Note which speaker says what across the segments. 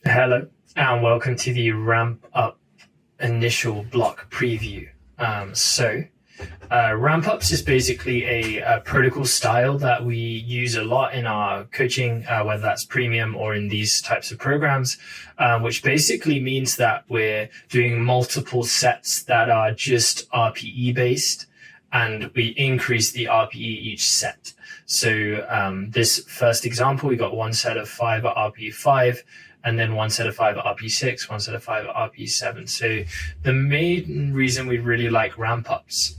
Speaker 1: Hello, and welcome to the Ramp Up initial block preview. Ramp Ups is basically a protocol style that we use a lot in our coaching, whether that's premium or in these types of programs, which basically means that we're doing multiple sets that are just RPE based, and we increase the RPE each set. So this first example, we got one set of 5 at RPE 5, and then one set of 5 at RP6, one set of 5 at RP7. So the main reason we really like ramp ups,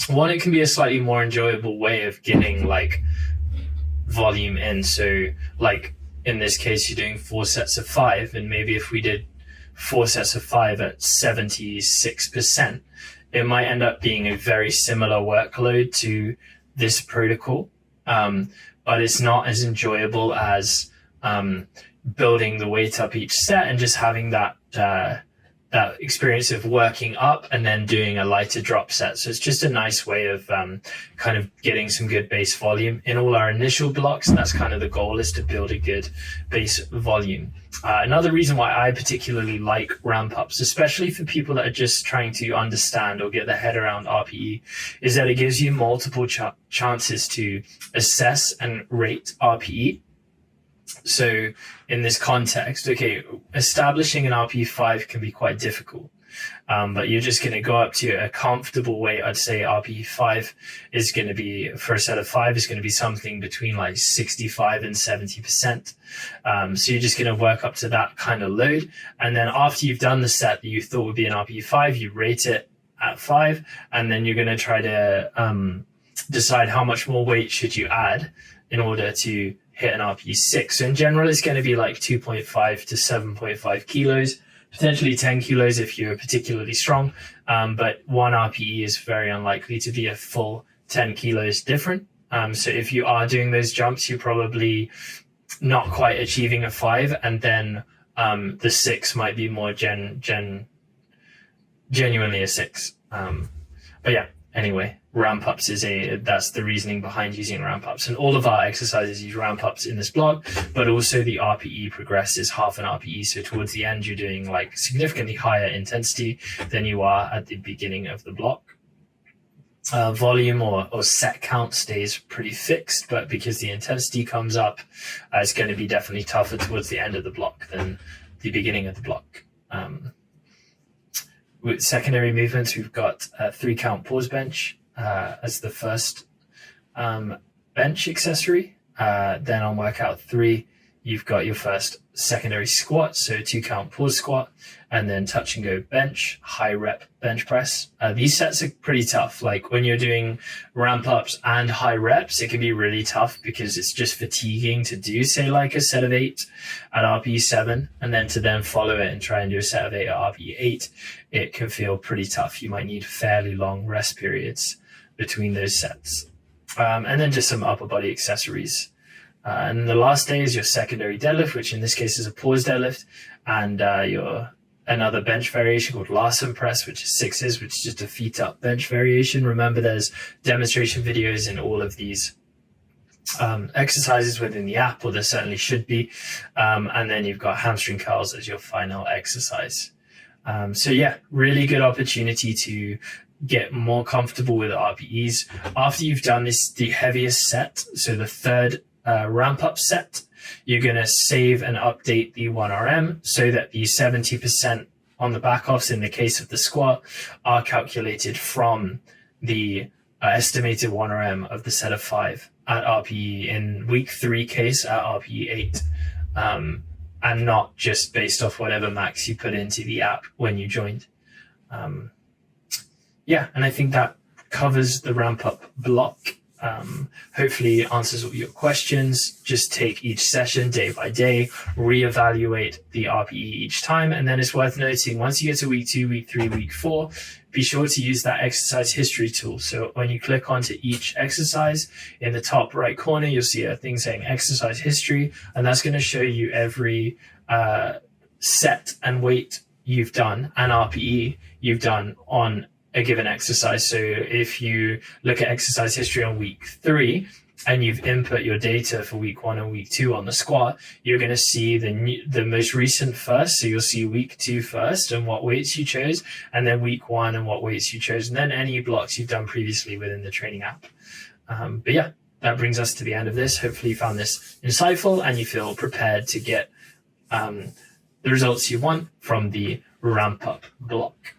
Speaker 1: one, it can be a slightly more enjoyable way of getting like volume in. So like in this case, you're doing 4 sets of 5, and maybe if we did 4 sets of 5 at 76%, it might end up being a very similar workload to this protocol, but it's not as enjoyable as building the weight up each set and just having that experience of working up and then doing a lighter drop set. So it's just a nice way of kind of getting some good base volume in all our initial blocks. And that's kind of the goal, is to build a good base volume. Another reason why I particularly like ramp ups, especially for people that are just trying to understand or get their head around RPE, is that it gives you multiple chances to assess and rate RPE. So in this context, okay, establishing an RP5 can be quite difficult, but you're just going to go up to a comfortable weight. I'd say RP5 is going to be, for a set of 5, is going to be something between like 65 and 70%. So you're just going to work up to that kind of load. And then after you've done the set that you thought would be an RP5, you rate it at 5, and then you're going to try to decide how much more weight should you add in order to hit an RP6. So in general, it's going to be like 2.5 to 7.5 kilos, potentially 10 kilos if you're particularly strong. But 1 RPE is very unlikely to be a full 10 kilos different. So if you are doing those jumps, you're probably not quite achieving a 5. And then the 6 might be more genuinely a 6. But yeah, anyway, ramp ups that's the reasoning behind using ramp ups. And all of our exercises use ramp ups in this block, but also the RPE progresses half an RPE. So towards the end, you're doing like significantly higher intensity than you are at the beginning of the block. Volume or set count stays pretty fixed, but because the intensity comes up, it's going to be definitely tougher towards the end of the block than the beginning of the block. With secondary movements, we've got 3 count pause bench as the first bench accessory. Then on workout 3, you've got your first secondary squat, so 2 count pause squat, and then touch and go bench, high rep bench press. These sets are pretty tough. Like when you're doing ramp ups and high reps, it can be really tough because it's just fatiguing to do, say, like a set of 8 at RPE 7, and then to then follow it and try and do a set of 8 at RPE 8. It can feel pretty tough. You might need fairly long rest periods between those sets. And then just some upper body accessories. And the last day is your secondary deadlift, which in this case is a pause deadlift, and your another bench variation called Larsen press, which is 6s, which is just a feet up bench variation. Remember, there's demonstration videos in all of these exercises within the app, or there certainly should be. And then you've got hamstring curls as your final exercise. So yeah, really good opportunity to get more comfortable with RPEs. After you've done the heaviest set, so the third ramp up set, you're going to save and update the 1RM so that the 70% on the back offs in the case of the squat are calculated from the estimated 1RM of the set of 5 at RPE in week 3 case at RPE 8, and not just based off whatever max you put into the app when you joined. Yeah, and I think that covers the ramp up block. Hopefully answers all your questions. Just take each session day by day, reevaluate the RPE each time. And then it's worth noting, once you get to week 2, week 3, week 4, be sure to use that exercise history tool. So when you click onto each exercise, in the top right corner, you'll see a thing saying exercise history, and that's going to show you every set and weight you've done and RPE you've done on a given exercise. So if you look at exercise history on week 3, and you've input your data for week 1 and week 2 on the squat, you're going to see the most recent first. So you'll see week 2 first and what weights you chose, and then week 1 and what weights you chose, and then any blocks you've done previously within the training app. But yeah, that brings us to the end of this. Hopefully you found this insightful and you feel prepared to get the results you want from the ramp up block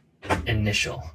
Speaker 1: initial.